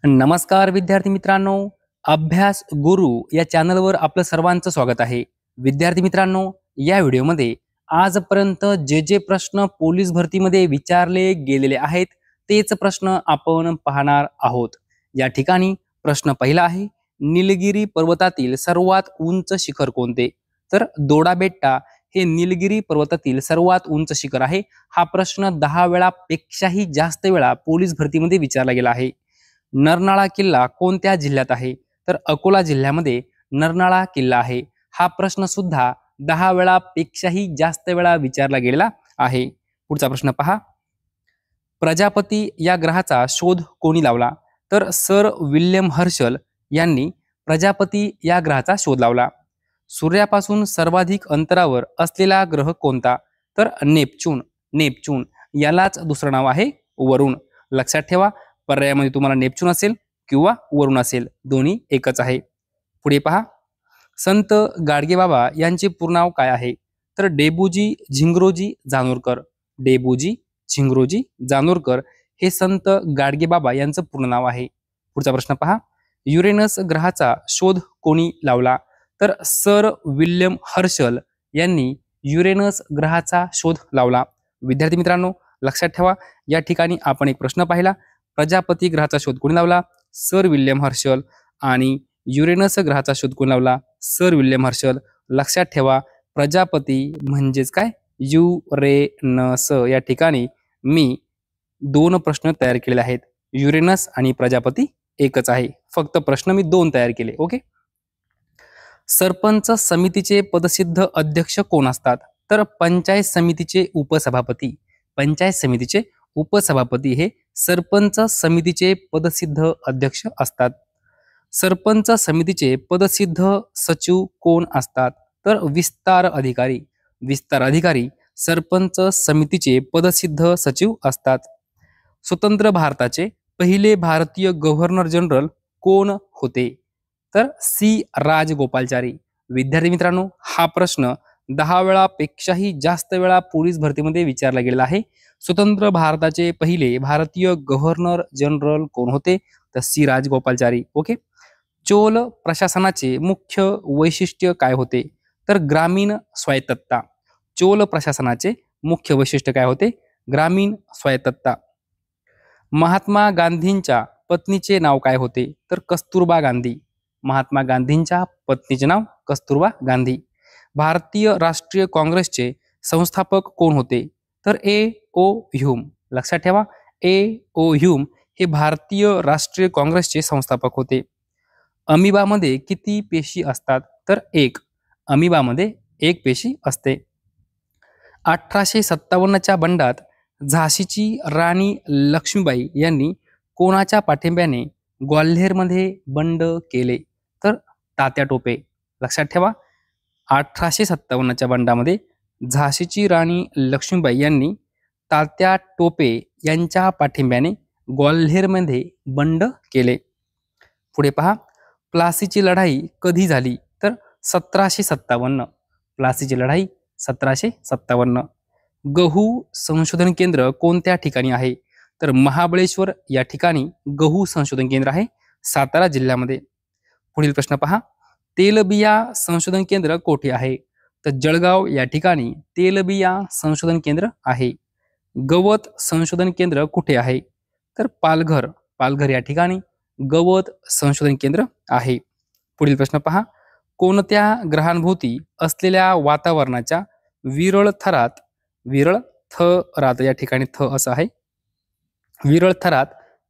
नमस्कार विद्यार्थी मित्रांनो, अभ्यास गुरु या चॅनलवर आपलं सर्वांचं स्वागत आहे. विद्यार्थी मित्रांनो, या व्हिडिओमध्ये आजपर्यंत जे प्रश्न पोलीस भरतीमध्ये विचारले गेलेले आहेत तेच प्रश्न आपण पाहणार आहोत. या ठिकाणी प्रश्न पहिला आहे, निलगिरी पर्वतातील सर्वात उंच शिखर कोणते? तर दोडा बेट्टा हे निलगिरी पर्वतातील सर्वात उंच शिखर आहे. हा प्रश्न 10 वेळापेक्षाही जास्त वेळा पोलीस भरतीमध्ये विचारला गेला आहे. नरनाळा किल्ला कोणत्या जिल्ह्यात आहे? तर अकोला जिल्ह्यामध्ये नरनाळा किल्ला आहे. हा प्रश्न सुद्धा 10 वेळापेक्षाही जास्त वेळा विचारला गेलेला आहे. पुढचा प्रश्न पहा, प्रजापती या ग्रहाचा शोध कोणी लावला? तर सर विल्यम हर्शल यांनी प्रजापती या ग्रहाचा शोध लावला. सूर्यापासून सर्वाधिक अंतरावर असलेला ग्रह कोणता? तर नेपच्यून. नेपच्यून यालाच दुसरं नाव आहे वरुण. लक्षात ठेवा, पर्यायामध्ये तुम्हाला नेपच्यून असेल किंवा वरुण असेल, दोन्ही एकच आहे. पुढे पहा, संत गाडगेबाबा यांचे पूर्ण नाव काय आहे? तर डेबूजी झिंगरोजी जानोरकर. डेबूजी झिंगरोजी जानोरकर हे संत गाडगेबाबा यांचं पूर्ण नाव आहे. पुढचा प्रश्न पहा, युरेनस ग्रहाचा शोध कोणी लावला? तर सर विल्यम हर्शल यांनी युरेनस ग्रहाचा शोध लावला. विद्यार्थी मित्रांनो, लक्षात ठेवा, या ठिकाणी आपण एक प्रश्न पाहिला, प्रजापती ग्रहाचा शोध कोणी लावला? Sir William Herschel. आणि युरेनस ग्रहाचा शोध कोणी लावला? Sir William Herschel. लक्षात ठेवा, प्रजापती म्हणजेच काय? युरेनस. या ठिकाणी मी 2 प्रश्न तयार केलेले आहेत. युरेनस आणि प्रजापती एकच आहे, फक्त प्रश्न मी 2 तयार केले. ओके. सरपंच समितीचे पदसिद्ध अध्यक्ष कोण असतात? तर पंचायत समितीचे उपसभापती. पंचायत समितीचे उपसभापती हे सरपंच समितीचे पदसिद्ध अध्यक्ष असतात. सरपंच समितीचे पदसिद्ध सचिव कोण असतात? तर विस्तार अधिकारी. विस्तार अधिकारी सरपंच समितीचे पदसिद्ध सचिव असतात. स्वतंत्र भारताचे पहिले भारतीय गव्हर्नर जनरल कोण होते? तर सी राजगोपालचारी. विद्यार्थी मित्रांनो, हा प्रश्न 10 वेळापेक्षाही जास्त वेळा पोलीस भरतीमध्ये विचारला गेलेला आहे. स्वतंत्र भारताचे पहिले भारतीय गव्हर्नर जनरल कोण होते? तर सी राजगोपालचारी. ओके. चोल प्रशासनाचे मुख्य वैशिष्ट्य काय होते? तर ग्रामीण स्वायत्तता. चोल प्रशासनाचे मुख्य वैशिष्ट्य काय होते? ग्रामीण स्वायत्तता. महात्मा गांधींच्या पत्नीचे नाव काय होते? तर कस्तुरबा गांधी. महात्मा गांधींच्या पत्नीचे नाव कस्तुरबा गांधी. भारतीय राष्ट्रीय काँग्रेसचे संस्थापक कोण होते? तर ए ओ ह्यूम. लक्षात ठेवा, ए ओ ह्यूम हे भारतीय राष्ट्रीय काँग्रेसचे संस्थापक होते. अमिबामध्ये किती पेशी असतात? तर 1. अमिबामध्ये 1 पेशी असते. 1857च्या बंडात झाशीची राणी लक्ष्मीबाई यांनी कोणाच्या पाठिंब्याने ग्वाल्हेरमध्ये बंड केले? तर तात्या टोपे. लक्षात ठेवा, 1857च्या बंडामध्ये झाशीची राणी लक्ष्मीबाई यांनी तात्या टोपे यांच्या पाठिंब्याने ग्वाल्हेरमध्ये बंड केले. पुढे पहा, प्लासीची लढाई कधी झाली? तर 1757. प्लासीची लढाई 1757. गहू संशोधन केंद्र कोणत्या ठिकाणी आहे? तर महाबळेश्वर या ठिकाणी गहू संशोधन केंद्र आहे, सातारा जिल्ह्यामध्ये. पुढील प्रश्न पहा, तेलबिया संशोधन केंद्र कोठे आहे? तर जळगाव या ठिकाणी तेलबिया संशोधन केंद्र आहे. गवत संशोधन केंद्र कुठे आहे? तर पालघर. पालघर या ठिकाणी गवत संशोधन केंद्र आहे. पुढील प्रश्न पहा, कोणत्या ग्रहांभोवती असलेल्या वातावरणाच्या विरळ थरात, विरळ थरात या ठिकाणी थ असं आहे, विरळ थरात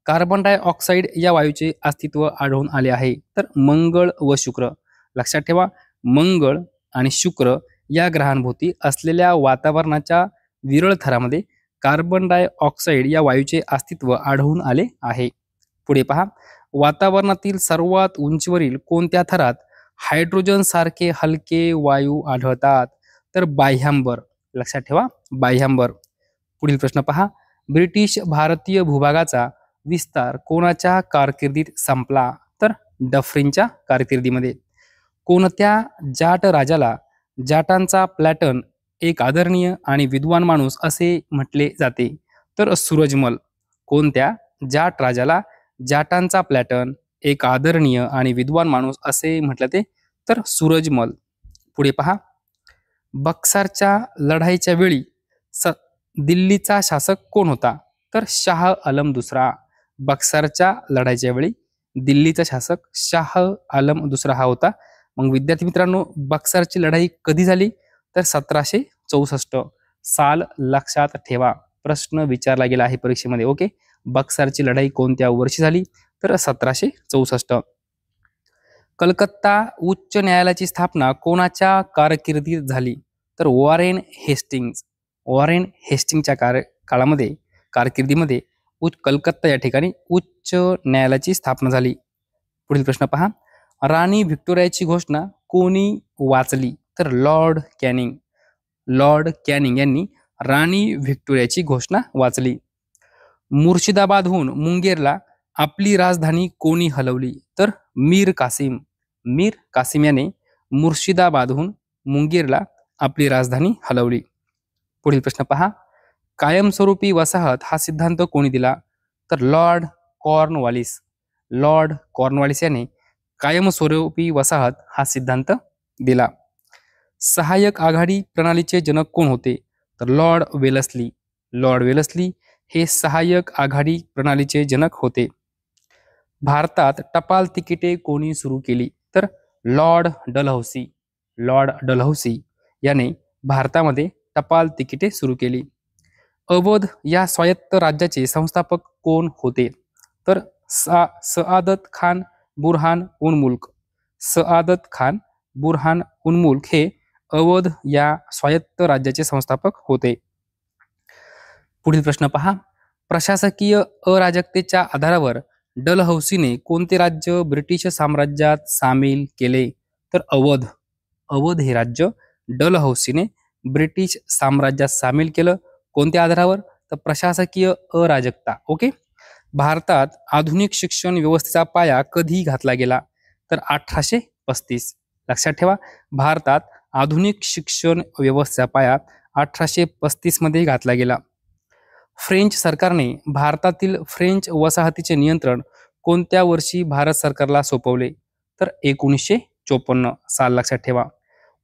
कार्बन डायऑक्साईड या वायूचे अस्तित्व आढळून आले आहे? तर मंगळ व शुक्र. लक्षात ठेवा, मंगळ आणि शुक्र या ग्रहांभोवती असलेल्या वातावरणाच्या विरळ थरामध्ये कार्बन डायऑक्साईड या वायूचे अस्तित्व आढळून आले आहे. पुढे पहा, वातावरणातील सर्वात उंचीवरील कोणत्या थरात हायड्रोजन सारखे हलके वायू आढळतात? तर बाह्यांबर. लक्षात ठेवा, बाह्यांबर. पुढील प्रश्न पहा, ब्रिटिश भारतीय भूभागाचा विस्तार कोणाच्या कारकिर्दीत संपला? तर डफरीनच्या कारकिर्दीमध्ये. कोणत्या जाट राजाला जाटांचा प्लॅटन एक आदरणीय आणि विद्वान माणूस असे म्हटले जाते? तर सूरजमल. कोणत्या जाट राजाला जाटांचा प्लॅटन, एक आदरणीय आणि विद्वान माणूस असे म्हटलं ते तर सूरजमल. पुढे पहा, बक्सरच्या लढाईच्या वेळी दिल्लीचा शासक कोण होता? तर शाह आलम दुसरा. बक्सरच्या लढाईच्या वेळी दिल्लीचा शासक शाह आलम दुसरा हा होता. मग विद्यार्थी मित्रांनो, बक्सरची लढाई कधी झाली? तर 1764. साल लक्षात ठेवा, प्रश्न विचारला गेला आहे परीक्षेमध्ये. ओके, बक्सरची लढाई कोणत्या वर्षी झाली? तर 1764. कलकत्ता उच्च न्यायालयाची स्थापना कोणाच्या कारकिर्दीत झाली? तर वॉरेन हेस्टिंग्ज. वॉरेन हेस्टिंगच्या काळामध्ये, कारकिर्दीमध्ये कलकत्ता या ठिकाणी उच्च न्यायालयाची स्थापना झाली. पुढील प्रश्न पहा, राणी व्हिक्टोरियाची घोषणा कोणी वाचली? तर लॉर्ड कॅनिंग. लॉर्ड कॅनिंग यांनी राणी व्हिक्टोरियाची घोषणा वाचली. मुर्शिदाबादहून मुंगेरला आपली राजधानी कोणी हलवली? तर मीर कासिम. मीर कासिम याने मुर्शिदाबादहून मुंगेरला आपली राजधानी हलवली. पुढील प्रश्न पहा, कायमस्वरूपी वसाहत हा सिद्धांत कोणी दिला? तर लॉर्ड कॉर्नवालिस. लॉर्ड कॉर्नवालिस याने कायमस्वरूपी वसाहत हा सिद्धांत दिला. सहाय्यक आघाडी प्रणालीचे जनक कोण होते? तर लॉर्ड वेलस्ली. लॉर्ड वेलस्ली हे सहाय्यक आघाडी प्रणालीचे जनक होते. भारतात टपाल तिकिटे कोणी सुरू केली? तर लॉर्ड डलहौसी. लॉर्ड डलहौसी याने भारतामध्ये टपाल तिकिटे सुरू केली. अवध या स्वायत्त राज्याचे संस्थापक कोण होते? तर सआदत खान बुरहान उन मुल्क. सआदत खान बुरहान उन मुल्क हे अवध या स्वायत्त राज्याचे संस्थापक होते. पुढील प्रश्न पहा, प्रशासकीय अराजकतेच्या आधारावर डलहौसीने कोणते राज्य ब्रिटिश साम्राज्यात सामील केले? तर अवध. अवध हे राज्य डलहौसीने ब्रिटिश साम्राज्यात सामील केलं. कोणत्या आधारावर? तर प्रशासकीय अराजकता. ओके. भारतात आधुनिक शिक्षण व्यवस्थेचा पाया कधी घातला गेला? तर 1835. लक्षात ठेवा, भारतात आधुनिक शिक्षण व्यवस्थेचा पाया 1835 मध्ये घातला गेला. फ्रेंच सरकारने भारतातील फ्रेंच वसाहतीचे नियंत्रण कोणत्या वर्षी भारत सरकारला सोपवले? तर 1954. साल लक्षात ठेवा.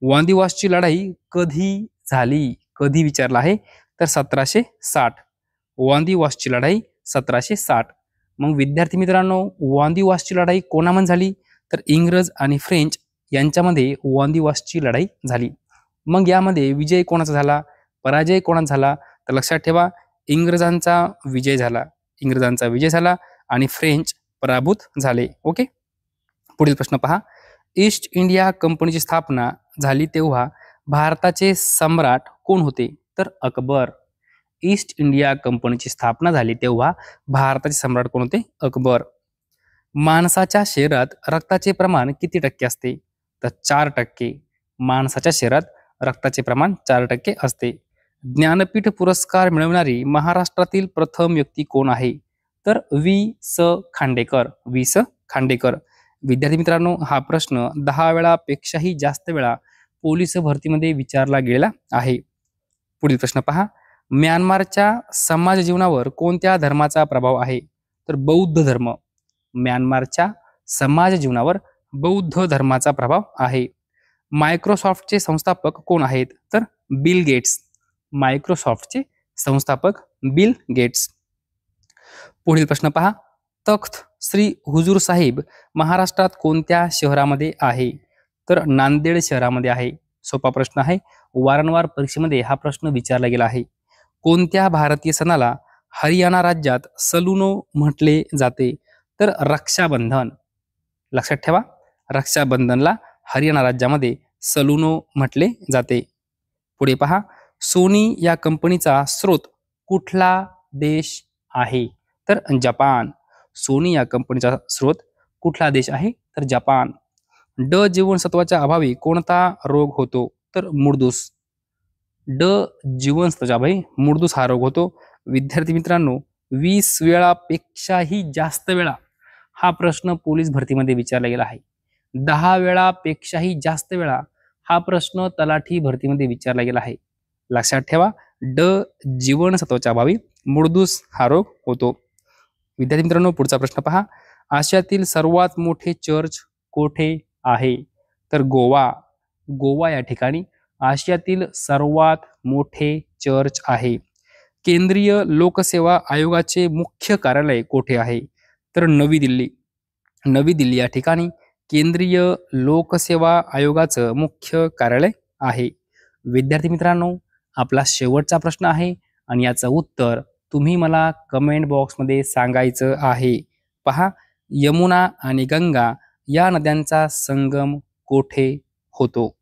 वांदिवासची लढाई कधी झाली? कधी विचारला आहे? तर 1760. वांदिवासची लढाई 1760. मग विद्यार्थी मित्रांनो, वांदिवासची लढाई कोणामध्ये झाली? तर इंग्रज आणि फ्रेंच यांच्यामध्ये वांदिवासची लढाई झाली. मग यामध्ये विजय कोणाचा झाला, पराजय कोणाचा झाला? तर लक्षात ठेवा, इंग्रजांचा विजय झाला. इंग्रजांचा विजय झाला आणि फ्रेंच पराभूत झाले. ओके. पुढील प्रश्न पहा, ईस्ट इंडिया कंपनीची स्थापना झाली तेव्हा भारताचे सम्राट कोण होते? तर अकबर. ईस्ट इंडिया कंपनीची स्थापना झाली तेव्हा भारताचे सम्राट कोण होते? अकबर. माणसाच्या शरीरात रक्ताचे प्रमाण किती टक्के असते? तर 4%. माणसाच्या शरीरात रक्ताचे प्रमाण 4% असते. ज्ञानपीठ पुरस्कार मिळवणारी महाराष्ट्रातील प्रथम व्यक्ती कोण आहे? तर वी.स. खांडेकर. वी.स. खांडेकर. विद्यार्थी मित्रांनो, हा प्रश्न 10 वेळापेक्षाही जास्त वेळा पोलीस भरतीमध्ये विचारला गेलेला आहे. पुढील प्रश्न पहा, म्यानमारच्या समाज जीवनावर कोणत्या धर्माचा प्रभाव आहे? तर बौद्ध धर्म. म्यानमारच्या समाज जीवनावर बौद्ध धर्माचा प्रभाव आहे. मायक्रोसॉफ्टचे संस्थापक कोण आहेत? तर बिल गेट्स. मायक्रोसॉफ्टचे संस्थापक बिल गेट्स. पुढील प्रश्न पहा, तख्त श्री हुजूर साहिब महाराष्ट्रात कोणत्या शहरामध्ये आहे? तर नांदेड शहरामध्ये आहे. सोपा प्रश्न आहे, वारंवार परीक्षेमध्ये हा प्रश्न विचारला गेला आहे. कोणत्या भारतीय सणाला हरियाणा राज्यात सलुनो म्हटले जाते? तर रक्षाबंधन. लक्षात ठेवा, रक्षाबंधनला हरियाणा राज्यामध्ये सलुनो म्हटले जाते. पुढे पहा, सोनी या कंपनीचा स्रोत कुठला देश आहे? तर जपान. सोनी या कंपनीचा स्रोत कुठला देश आहे? तर जपान. ड जीवनसत्वाच्या अभावी कोणता रोग होतो? तर मुर्दूस. ड जीवनसत्वाच्या अभावी मुर्दूस हा रोग होतो. विद्यार्थी मित्रांनो, 20 वेळापेक्षाही जास्त वेळा हा प्रश्न पोलीस भरतीमध्ये विचारला गेला आहे. 10 वेळापेक्षाही जास्त वेळा हा प्रश्न तलाठी भरतीमध्ये विचारला गेला आहे. लक्षात ठेवा, ड जीवनसत्वाच्या अभावी मुर्दूस हा रोग होतो. विद्यार्थी मित्रांनो, पुढचा प्रश्न पहा. आशियातील सर्वात मोठे चर्च कोठे आहे? तर गोवा या ठिकाणी आशियातील सर्वात मोठे चर्च आहे. केंद्रीय लोकसेवा आयोगाचे मुख्य कार्यालय कोठे आहे? तर नवी दिल्ली या ठिकाणी केंद्रीय लोकसेवा आयोगाचं मुख्य कार्यालय आहे. विद्यार्थी मित्रांनो, आपला शेवटचा प्रश्न आहे आणि याचं उत्तर तुम्ही मला कमेंट बॉक्समध्ये सांगायचं आहे. पहा, यमुना आणि गंगा या नद्यांचा संगम कोठे होतो?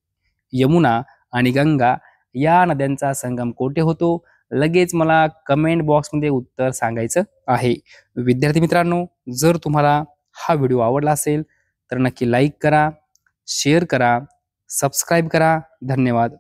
यमुना आणि गंगा या नद्यांचा संगम कोठे होतो? लगेच मला कमेंट बॉक्समध्ये उत्तर सांगायचं आहे. विद्यार्थी मित्रांनो, जर तुम्हाला हा व्हिडिओ आवडला असेल तर नक्की लाईक करा, शेअर करा, सबस्क्राईब करा. धन्यवाद.